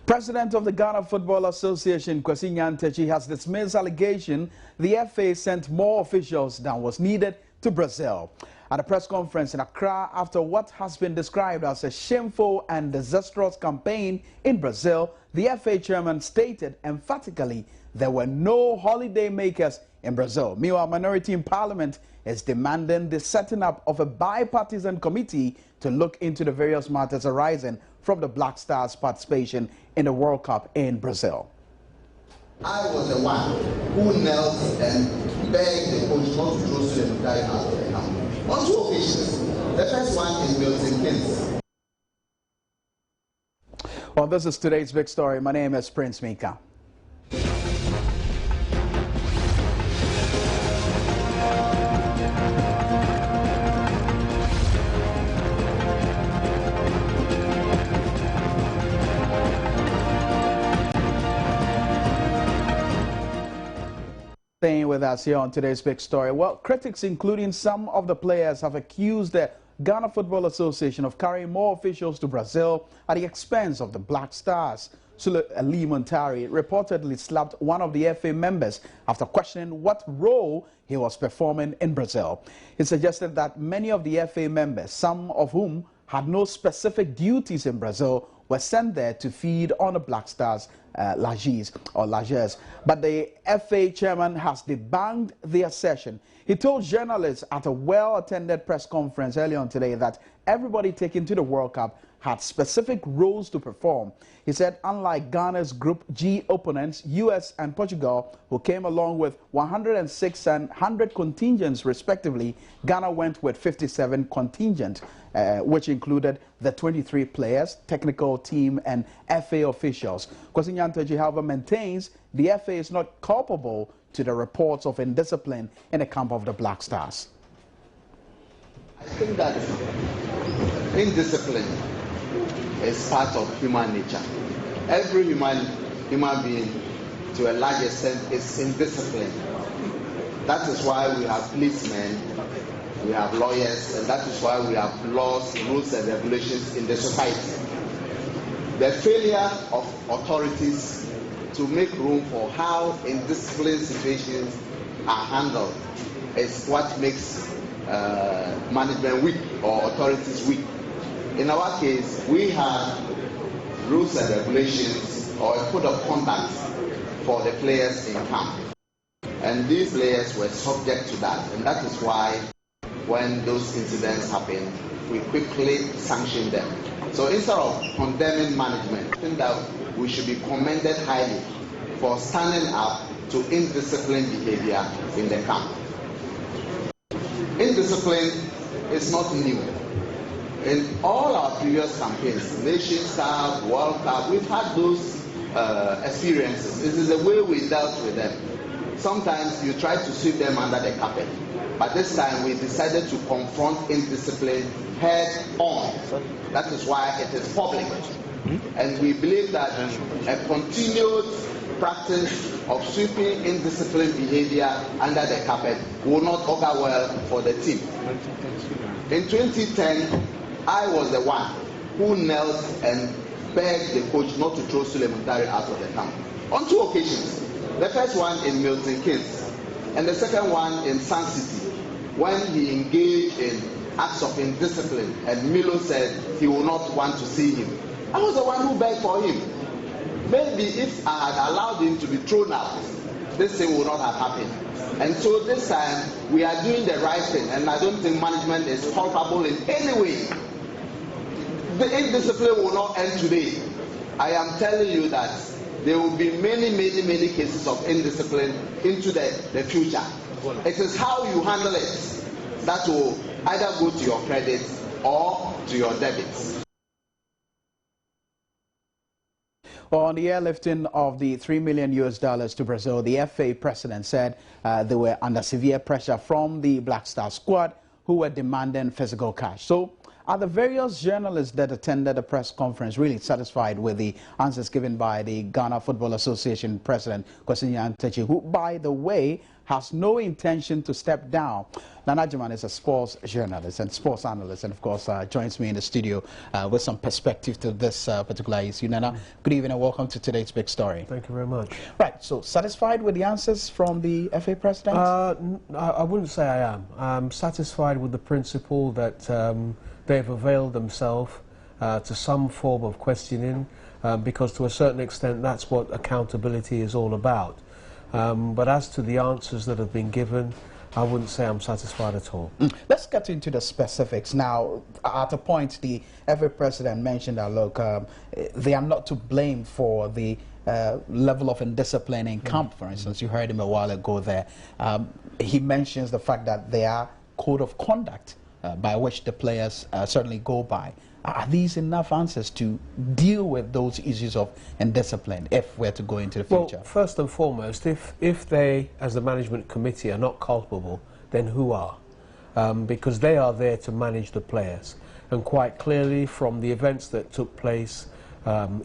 President of the Ghana Football Association, Kwesi Nyantakyi, has dismissed allegation the FA sent more officials than was needed to Brazil. At a press conference in Accra after what has been described as a shameful and disastrous campaign in Brazil, the FA chairman stated emphatically there were no holiday makers in Brazil. Meanwhile, minority in parliament is demanding the setting up of a bipartisan committee to look into the various matters arising from the Black Stars' participation in the World Cup in Brazil. I was the one who knelt and begged the coach not to throw Sulemutari out of the camp. On two occasions. The first one in Milton Keynes. Well, this is today's big story. My name is Prince Mika. Staying with us here on today's big story. Well, critics, including some of the players, have accused the Ghana Football Association of carrying more officials to Brazil at the expense of the Black Stars. Sule Ali Montari reportedly slapped one of the FA members after questioning what role he was performing in Brazil. He suggested that many of the FA members, some of whom had no specific duties in Brazil, were sent there to feed on the Black Stars Lagers. But the FA chairman has debunked the assertion. He told journalists at a well-attended press conference earlier on today that everybody taken to the World Cup had specific roles to perform. He said unlike Ghana's Group G opponents, US and Portugal, who came along with 106 and 100 contingents respectively, Ghana went with 57 contingent, which included the 23 players, technical team and FA officials. Kwesi Nyantakyi, however, maintains the FA is not culpable to the reports of indiscipline in the camp of the Black Stars. I think that indiscipline is part of human nature. Every human being, to a large extent, is indisciplined. That is why we have policemen, we have lawyers, and that is why we have laws, rules, and regulations in the society. The failure of authorities to make room for how indisciplined situations are handled is what makes management weak or authorities weak. In our case, we have rules and regulations or a code of conduct for the players in camp. And these players were subject to that. And that is why when those incidents happen, we quickly sanction them. So instead of condemning management, I think that we should be commended highly for standing up to indisciplined behavior in the camp. Indiscipline is not new. In all our previous campaigns, Nations Cup, World Cup, we've had those experiences. This is the way we dealt with them. Sometimes you try to sweep them under the carpet, but this time we decided to confront indiscipline head on. That is why it is public. And we believe that a continued practice of sweeping indisciplined behavior under the carpet will not augur well for the team. In 2010, I was the one who knelt and begged the coach not to throw Sulemutari out of the camp. On two occasions. The first one in Milton Keynes and the second one in Sun City, when he engaged in acts of indiscipline and Milo said he will not want to see him. I was the one who begged for him. Maybe if I had allowed him to be thrown out, this thing would not have happened. And so this time we are doing the right thing, and I don't think management is culpable in any way. The indiscipline will not end today. I am telling you that there will be many cases of indiscipline into the future. It is how you handle it that will either go to your credit or to your debit. Well, on the airlifting of the $3 million to Brazil, the FA president said they were under severe pressure from the Black Star squad who were demanding physical cash. So, are the various journalists that attended the press conference really satisfied with the answers given by the Ghana Football Association president, Kwesi Nyantakyi, who, by the way, has no intention to step down. Nana Jiman is a sports journalist and sports analyst, and of course joins me in the studio with some perspective to this particular issue. Nana, good evening and welcome to today's big story. Thank you very much. Right, so satisfied with the answers from the FA president? I wouldn't say I am. I'm satisfied with the principle that they've availed themselves to some form of questioning, because to a certain extent that's what accountability is all about. But as to the answers that have been given, I wouldn't say I'm satisfied at all. Let's get into the specifics. Now, at a point, the FA president mentioned that, look, they are not to blame for the level of indiscipline in camp, for instance. You heard him a while ago there. He mentions the fact that there are code of conduct by which the players certainly go by. Are these enough answers to deal with those issues of indiscipline if we're to go into the future? Well, first and foremost, if they, as the management committee, are not culpable, then who are? Because they are there to manage the players. And quite clearly from the events that took place,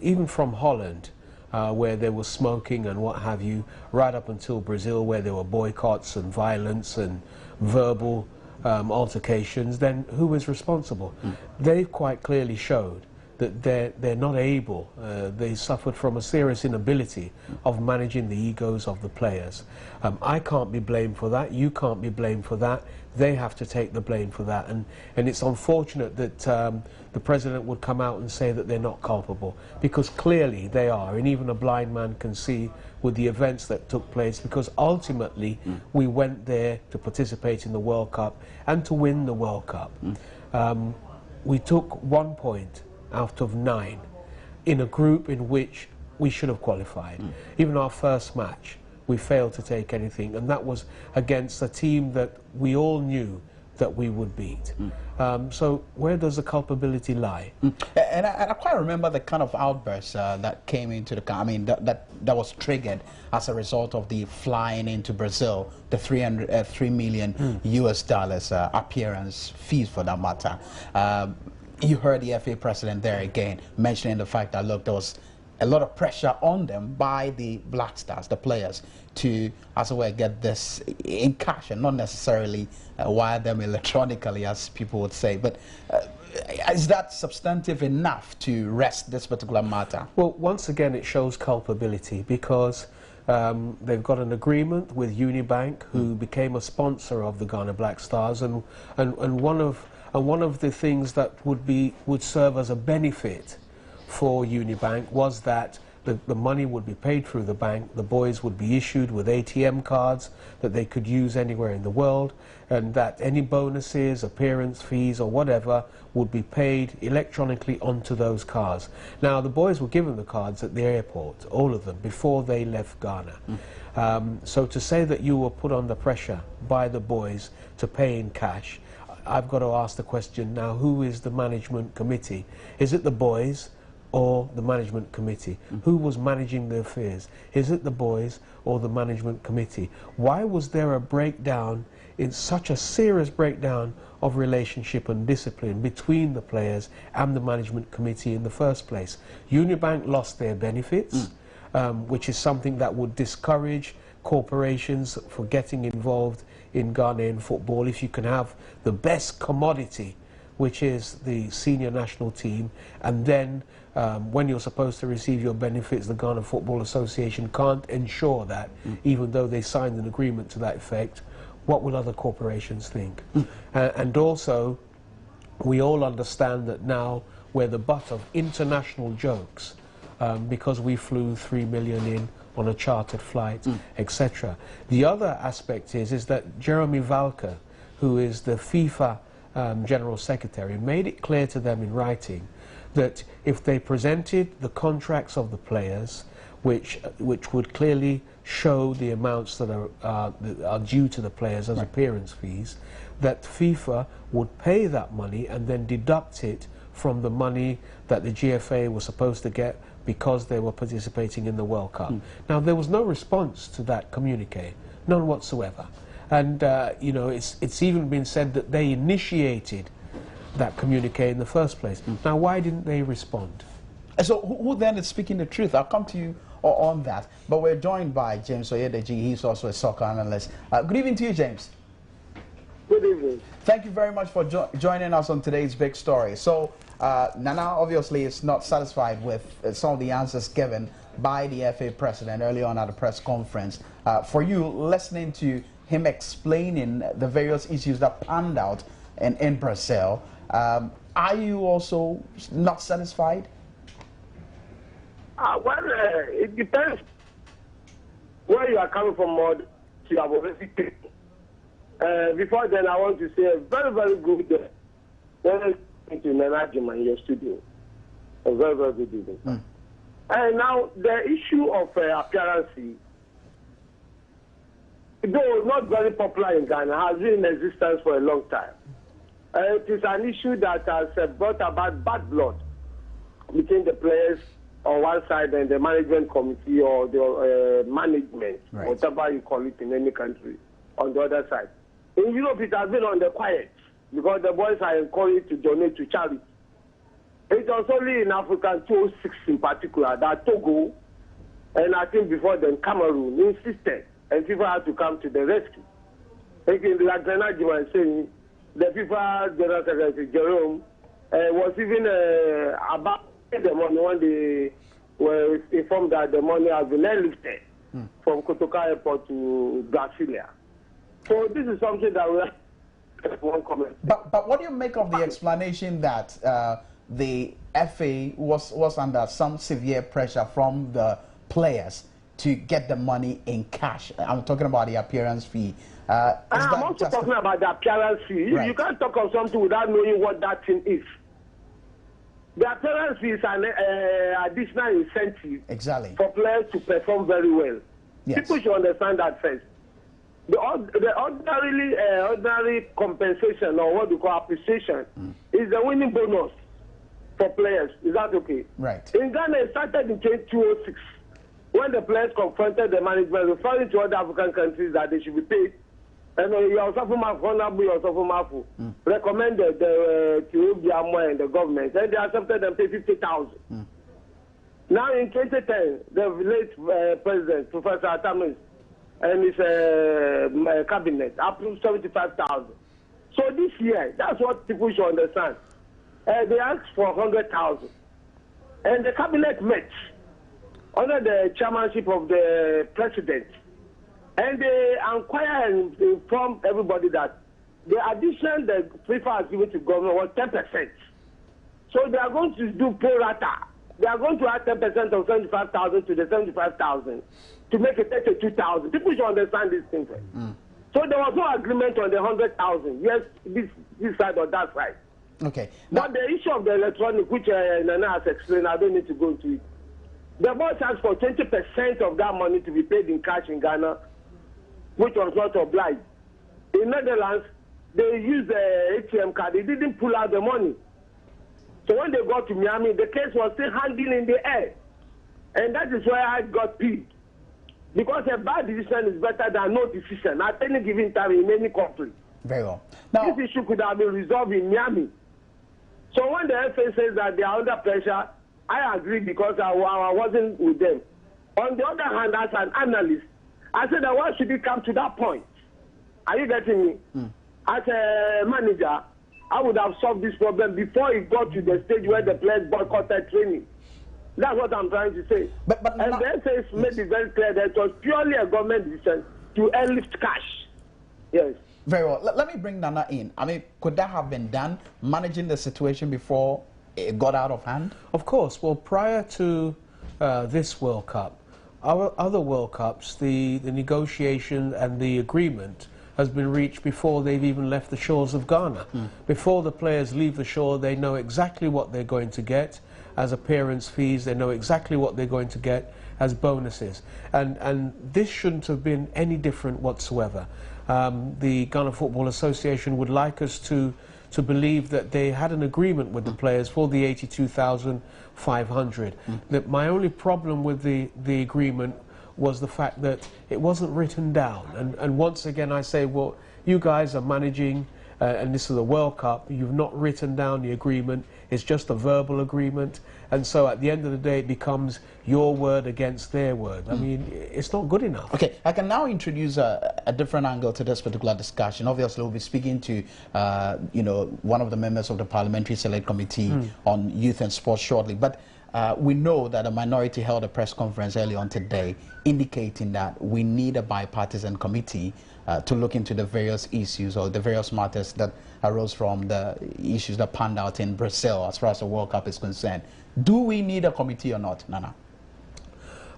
even from Holland, where there was smoking and what have you, right up until Brazil, where there were boycotts and violence and verbal altercations, then who is responsible? They've quite clearly showed that they're not able, they suffered from a serious inability of managing the egos of the players. I can't be blamed for that, you can't be blamed for that, they have to take the blame for that, and it's unfortunate that the president would come out and say that they're not culpable, because clearly they are, and even a blind man can see with the events that took place, because ultimately we went there to participate in the World Cup and to win the World Cup. We took 1 point out of 9 in a group in which we should have qualified. Even our first match, we failed to take anything, and that was against a team that we all knew that we would beat. So where does the culpability lie? And I quite remember the kind of outbursts that came into the, I mean, that was triggered as a result of the flying into Brazil, the $3 million US dollars appearance fees for that matter. You heard the FA president there again mentioning the fact that, look, there was a lot of pressure on them by the Black Stars, the players, to, as it were, get this in cash and not necessarily wire them electronically, as people would say. But is that substantive enough to rest this particular matter? Well, once again, it shows culpability, because they've got an agreement with Unibank, who became a sponsor of the Ghana Black Stars, and one of the things that would serve as a benefit for Unibank was that the money would be paid through the bank, the boys would be issued with ATM cards that they could use anywhere in the world, and that any bonuses, appearance fees or whatever would be paid electronically onto those cards. Now, the boys were given the cards at the airport, all of them, before they left Ghana. So to say that you were put under pressure by the boys to pay in cash, I've got to ask the question now, who is the management committee? Is it the boys or the management committee? Who was managing the affairs? Is it the boys or the management committee? Why was there a breakdown, in such a serious breakdown of relationship and discipline between the players and the management committee in the first place? Unibank lost their benefits, which is something that would discourage corporations for getting involved in Ghanaian football. If you can have the best commodity, which is the senior national team, and then when you're supposed to receive your benefits, the Ghana Football Association can't ensure that, even though they signed an agreement to that effect, what will other corporations think? And also, we all understand that now we're the butt of international jokes because we flew 3 million in on a chartered flight, etc. The other aspect is that Jeremy Valcke, who is the FIFA General Secretary, made it clear to them in writing that if they presented the contracts of the players, which would clearly show the amounts that are due to the players as appearance fees, that FIFA would pay that money and then deduct it from the money that the GFA was supposed to get because they were participating in the World Cup. Now, there was no response to that communique, none whatsoever. And you know, it's even been said that they initiated that communique in the first place. Now, why didn't they respond? So who then is speaking the truth? I'll come to you on that. But we're joined by James Oyedeji. He's also a soccer analyst. Good evening to you, James. Good evening. Thank you very much for joining us on today's big story. So, Nana obviously is not satisfied with some of the answers given by the FA president early on at the press conference. For you, listening to him explaining the various issues that panned out in Brazil, are you also not satisfied? Well, it depends where you are coming from. You have already taken. Before then, I want to say a very, very good to Nana Jima in your studio. A very, very good evening. And now, the issue of appearance, though not very popular in Ghana, has been in existence for a long time. It is an issue that has brought about bad blood between the players on one side and the management committee or the management, right, whatever you call it in any country, on the other side. In Europe, it has been on the quiet because the boys are encouraged to donate to charity. It was only in Africa 2006 in particular that Togo, and I think before then Cameroon, insisted, and people had to come to the rescue. Like Nana was saying, the FIFA General Secretary Jerome was even about the money when they were informed that the money has been airlifted from Kotoka Airport to Brasilia. So this is something that we have one comment. But what do you make of the explanation that the FA was under some severe pressure from the players to get the money in cash? I'm talking about the appearance fee. I'm also talking about the appearance fee. Right. You can't talk of something without knowing what that thing is. The appearance fee is an additional incentive for players to perform very well. Yes. People should understand that first. The ordinary compensation, or what we call appreciation, is the winning bonus for players. Is that okay? Right. In Ghana, it started in 2006 when the players confronted the management, referring to other African countries that they should be paid. And recommended to Obiamo and the government, and they accepted them pay 50,000. Now in 2010, the late president, Professor Atamis, and his cabinet approved 75,000. So this year, that's what people should understand. They asked for 100,000, and the cabinet met under the chairmanship of the president. And they inquire and inform everybody that the addition the FIFA has given to government was 10%. So they are going to do pro rata. They are going to add 10% of 75,000 to the 75,000 to make it 32,000. People should understand this thing. So there was no agreement on the 100,000. Yes, this side or that side. Okay. But the issue of the electronic, which Nana has explained, I don't need to go into it. The board asked for 20% of that money to be paid in cash in Ghana, which was not obliged. In Netherlands, they used the ATM card. They didn't pull out the money. So when they got to Miami, the case was still hanging in the air. And that is why I got peeved. Because a bad decision is better than no decision at any given time in any country. Very well. Now, this issue could have been resolved in Miami. So when the FA says that they are under pressure, I agree because I wasn't with them. On the other hand, as an analyst, I said that why should it come to that point? Are you getting me? As a manager, I would have solved this problem before it got to the stage where the players boycotted training. That's what I'm trying to say. And the FA made it very clear that it was purely a government decision to airlift cash. Yes. Very well. Let me bring Nana in. I mean, could that have been done, managing the situation before it got out of hand? Of course. Well, prior to this World Cup, our other World Cups, the negotiation and the agreement has been reached before they've even left the shores of Ghana. Before the players leave the shore, they know exactly what they're going to get as appearance fees. They know exactly what they're going to get as bonuses. And this shouldn't have been any different whatsoever. The Ghana Football Association would like us to believe that they had an agreement with the players for the 82,500. That my only problem with the agreement was the fact that it wasn't written down. And once again I say, well, you guys are managing and this is a World Cup, you've not written down the agreement, it's just a verbal agreement, and so at the end of the day it becomes your word against their word. I mean, it's not good enough. Okay, I can now introduce a different angle to this particular discussion. Obviously, we'll be speaking to, you know, one of the members of the Parliamentary Select Committee on Youth and Sports shortly, but we know that a minority held a press conference early on today indicating that we need a bipartisan committee to look into the various issues or the various matters that arose from the issues that panned out in Brazil as far as the World Cup is concerned. Do we need a committee or not, Nana?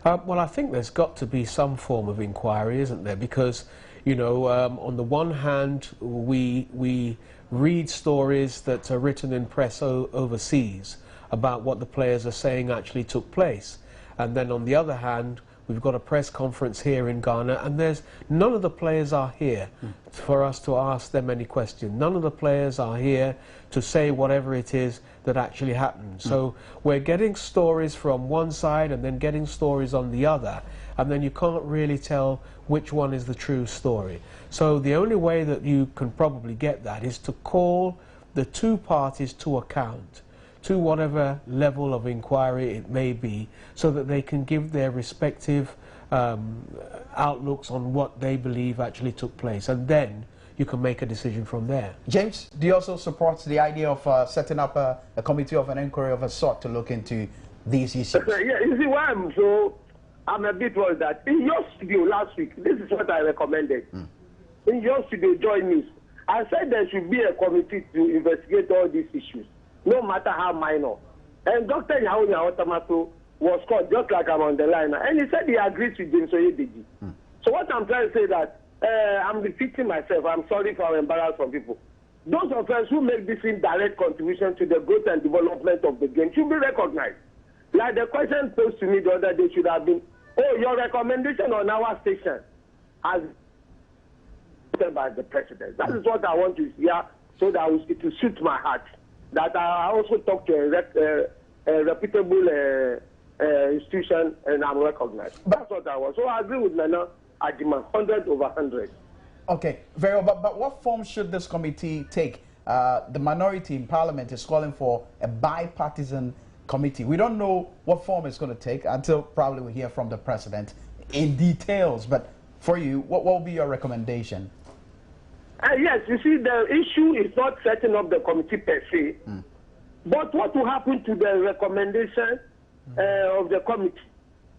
Well, I think there's got to be some form of inquiry, isn't there? Because, you know, on the one hand, we read stories that are written in press overseas about what the players are saying actually took place. And then on the other hand, we've got a press conference here in Ghana, and none of the players are here for us to ask them any questions. None of the players are here to say whatever it is that actually happened. So we're getting stories from one side and then getting stories on the other, and then you can't really tell which one is the true story. So the only way that you can probably get that is to call the two parties to account, to whatever level of inquiry it may be, so that they can give their respective outlooks on what they believe actually took place, and then you can make a decision from there. James, do you also support the idea of setting up a committee of an inquiry of a sort to look into these issues? Yeah, you see why I'm a bit worried that in your studio last week, this is what I recommended. In your studio, Joy News, I said there should be a committee to investigate all these issues, no matter how minor. And Dr. Yahunya Otamato was called just like I'm on the line, and he said he agrees with James Oyedeji. So what I'm trying to say that I'm repeating myself. I'm sorry if I'm embarrassed some people. Those of us who make this indirect contribution to the growth and development of the game should be recognized. Like the question posed to me the other day should have been, oh, your recommendation on our station has been by the president. That is what I want to hear, so that it will suit my heart. That I also talk to a reputable institution and I'm recognized. That's what I want. So I agree with Nana Adjima, 100 over 100. Okay, very well. But what form should this committee take? The minority in Parliament is calling for a bipartisan committee. We don't know what form it's going to take until probably we hear from the president in details. But for you, what will be your recommendation? Yes, you see, the issue is not setting up the committee per se, but what will happen to the recommendation of the committee?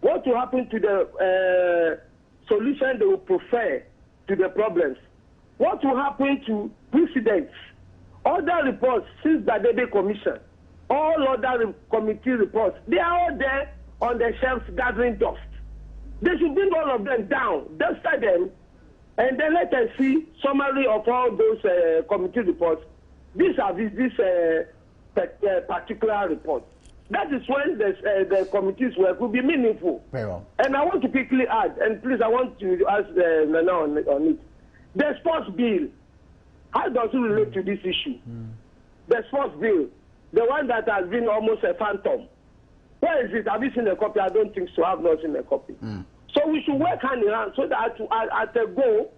What will happen to the solution they will prefer to the problems? What will happen to precedents? Other reports since the Dede Commission, all other committee reports, they are all there on the shelves gathering dust. They should bring all of them down, dust them, and then let us see summary of all those committee reports. These are this particular report. That is when the committee's work will be meaningful. Very well. And I want to quickly add, and please, I want to ask Nana on it. The sports bill, how does it relate to this issue? The sports bill, the one that has been almost a phantom. Where is it? Have you seen a copy? I don't think so. I have not seen a copy. So we should work hand in hand so that at a goal,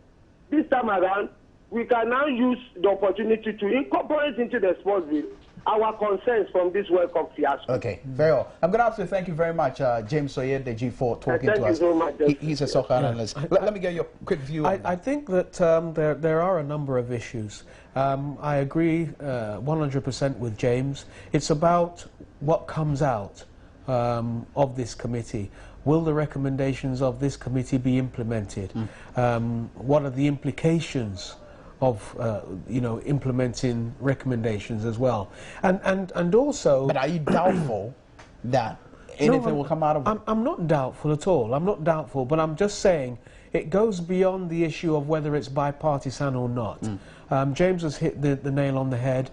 this time around, we can now use the opportunity to incorporate into the sports bill our concerns from this World Cup fiasco. Okay, very well. I'm going to have to thank you very much, James Oyedeji, for talking to us. Thank you so much. He's a soccer analyst. Let me get your quick view. I think that there are a number of issues. I agree 100% with James. It's about what comes out of this committee. Will the recommendations of this committee be implemented? What are the implications of implementing recommendations as well? And also... But are you doubtful that anything will come out of it? I'm not doubtful at all. I'm not doubtful, but I'm just saying it goes beyond the issue of whether it's bipartisan or not. James has hit the nail on the head.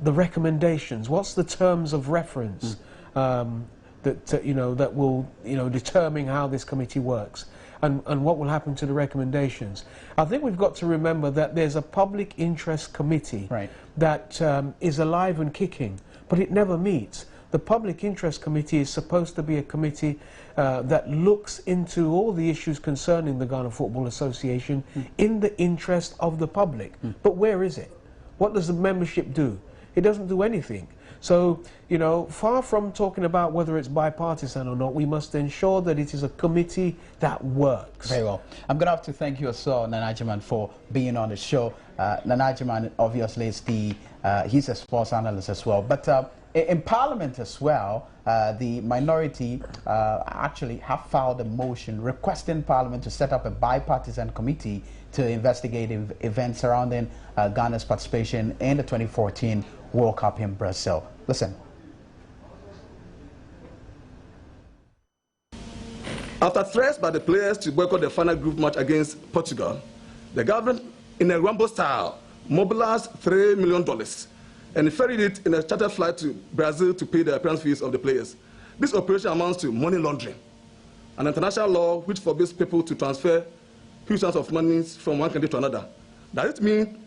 The recommendations, what's the terms of reference that will determine how this committee works, and what will happen to the recommendations. I think we've got to remember that there's a public interest committee that is alive and kicking, but it never meets. The public interest committee is supposed to be a committee that looks into all the issues concerning the Ghana Football Association in the interest of the public. But where is it? What does the membership do? It doesn't do anything. So, you know, far from talking about whether it's bipartisan or not, we must ensure that it is a committee that works. Very well. I'm going to have to thank you as well, Nanajiman, for being on the show. Nanajiman, obviously, is he's a sports analyst as well. But in Parliament as well, the minority actually have filed a motion requesting Parliament to set up a bipartisan committee to investigate events surrounding Ghana's participation in the 2014 World Cup in Brazil. Listen. After threats by the players to boycott the final group match against Portugal, the government, in a Rambo style, mobilized $3 million and ferried it in a chartered flight to Brazil to pay the appearance fees of the players. This operation amounts to money laundering, an international law which forbids people to transfer huge sums of money from one country to another. Does it mean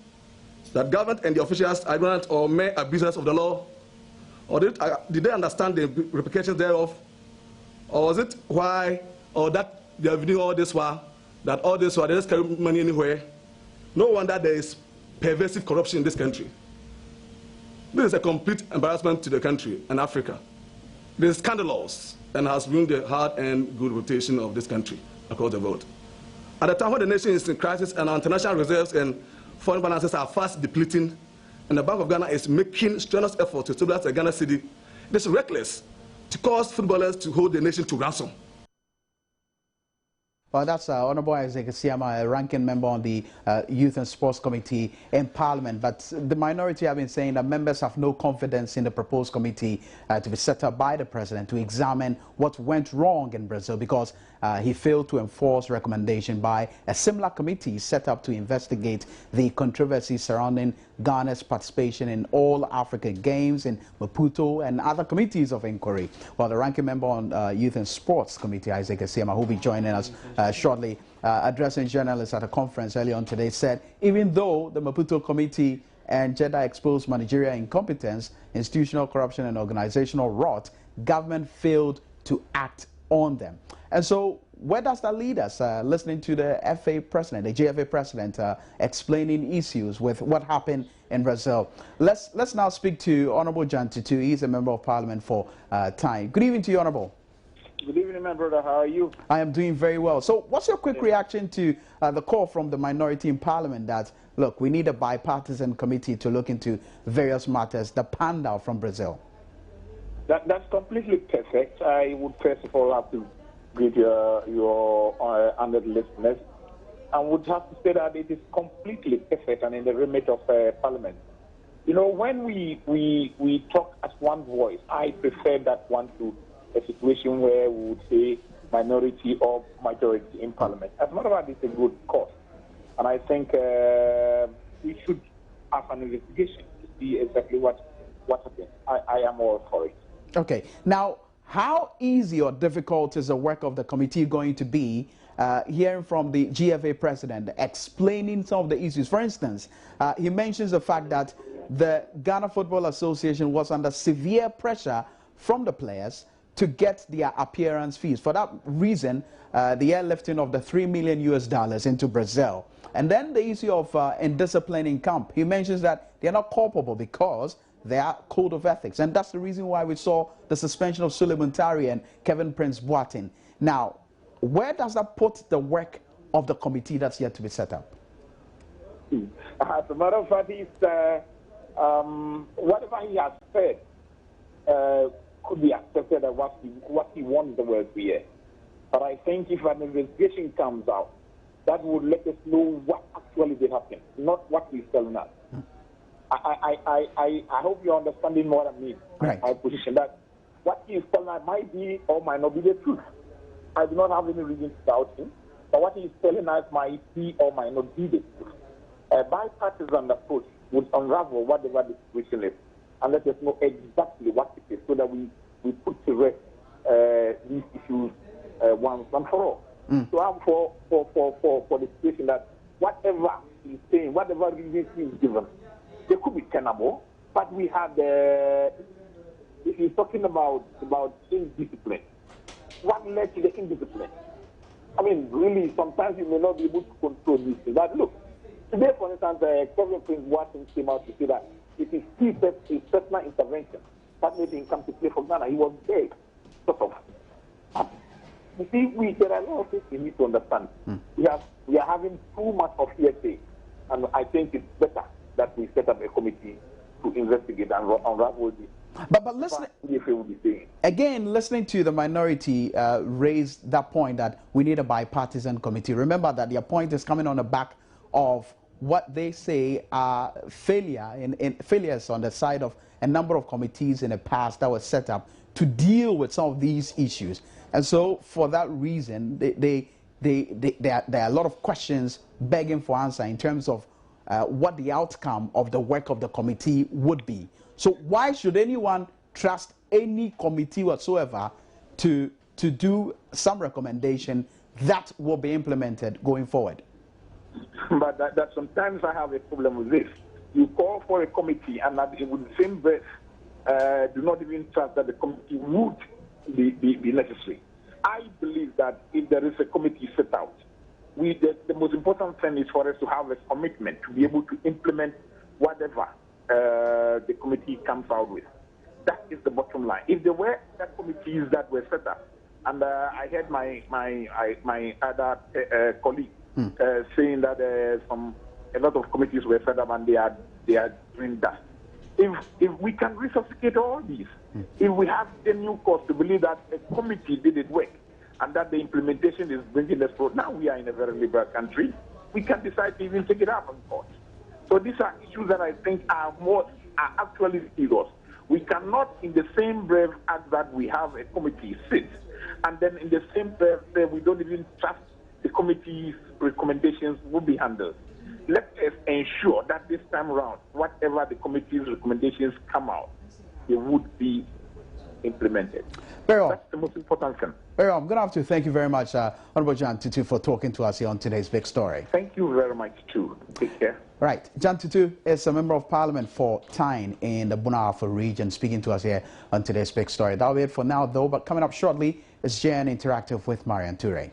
that government and the officials are ignorant or mere abusers of the law? Or did they understand the repercussions thereof? Or was it why, or that they have been doing all this while, that all this while they just carry money anywhere? No wonder there is pervasive corruption in this country. This is a complete embarrassment to the country and Africa. This is scandalous and has ruined the hard and good reputation of this country across the world. At a time when the nation is in crisis and our international reserves and foreign balances are fast depleting, and the Bank of Ghana is making strenuous efforts to stabilize the Ghana cedi, it is reckless to cause footballers to hold the nation to ransom. Well, that's Honorable Isaac Asiama, a ranking member on the Youth and Sports Committee in Parliament. But the minority have been saying that members have no confidence in the proposed committee to be set up by the president to examine what went wrong in Brazil because he failed to enforce recommendation by a similar committee set up to investigate the controversy surrounding Ghana's participation in all African Games in Maputo and other committees of inquiry. Well, the ranking member on Youth and Sports Committee, Isaac Asiama, who will be joining us shortly, addressing journalists at a conference earlier on today, said even though the Maputo Committee and Jeddah exposed managerial incompetence, institutional corruption and organizational rot, government failed to act on them. And so where does that lead us? Listening to the FA president, the GFA president, explaining issues with what happened in Brazil. Let's now speak to Honorable John Tutu. He's a member of Parliament for Time. Good evening to you, Honorable. Good evening, my brother. How are you? I am doing very well. So what's your quick reaction to the call from the minority in Parliament that, look, we need a bipartisan committee to look into various matters, the panda from Brazil? That's completely perfect. I would first of all have to greet your honored listeners and would have to say that it is completely perfect and in the remit of Parliament. You know, when we talk as one voice, I prefer that one to a situation where we would say minority or majority in Parliament. As a matter of fact, it's a good cause. And I think we should have an investigation to see exactly what happened. I am all for it. Okay. Now, how easy or difficult is the work of the committee going to be? Hearing from the GFA president explaining some of the issues. For instance, he mentions the fact that the Ghana Football Association was under severe pressure from the players to get their appearance fees. For that reason, the airlifting of the $3 million into Brazil. And then the issue of indiscipline in camp. He mentions that they're not culpable because they are code of ethics. And that's the reason why we saw the suspension of Suleiman Tari and Kevin Prince Boateng. Now, where does that put the work of the committee that's yet to be set up? As a matter of fact, whatever he has said could be accepted as what he wants the world to hear. But I think if an investigation comes out, that would let us know what actually did happen, not what he's telling us. I hope you're understanding what I mean. Right. My position that what he is telling us might be or might not be the truth. I do not have any reason to doubt him, but what he is telling us might be or might not be the truth. A bipartisan approach would unravel whatever the situation is and let us know exactly what it is so that we put to rest these issues once and for all. So I'm for the situation that whatever he's saying, whatever reason he is given, they could be tenable, but we have if you're talking about indiscipline, what led to the indiscipline? I mean, really, sometimes you may not be able to control these things. But look, Today, for instance, Kevin Prince Watson came out to say that it is his personal intervention that made him come to play for Ghana. He was there, sort of. You see, there are a lot of things we need to understand. We are having too much of hearsay, and I think it's better that we set up a committee to investigate and unravel this. But listening, again, listening to the minority raise that point that we need a bipartisan committee. Remember that their point is coming on the back of what they say are failures on the side of a number of committees in the past that were set up to deal with some of these issues. And so for that reason, there are a lot of questions begging for answer in terms of what the outcome of the work of the committee would be. So why should anyone trust any committee whatsoever to do some recommendation that will be implemented going forward? But that sometimes I have a problem with this. You call for a committee and with the same breath do not even trust that the committee would be necessary. I believe that if there is a committee set out, the most important thing is for us to have a commitment to be able to implement whatever the committee comes out with. That is the bottom line. If there were other committees that were set up, and I heard my other colleague saying that a lot of committees were set up and they are doing that. If we can resuscitate all these, if we have the new cause to believe that a committee did it work and that the implementation is bringing us forward, now we are in a very liberal country, we can decide to even take it up on court. So these are issues that I think are actually serious. We cannot, in the same breath as that we have a committee sit, and then in the same breath say we don't even trust the committee's recommendations will be handled. Let us ensure that this time around, whatever the committee's recommendations come out, they would be implemented. That's the most important thing. I'm going to have to thank you very much, Honorable John Tutu, for talking to us here on today's Big Story. Thank you very much, too. Take care. Right. John Tutu is a member of parliament for Tyne in the Bunafo region, speaking to us here on today's Big Story. That'll be it for now, though, but coming up shortly is JN Interactive with Marian Toure.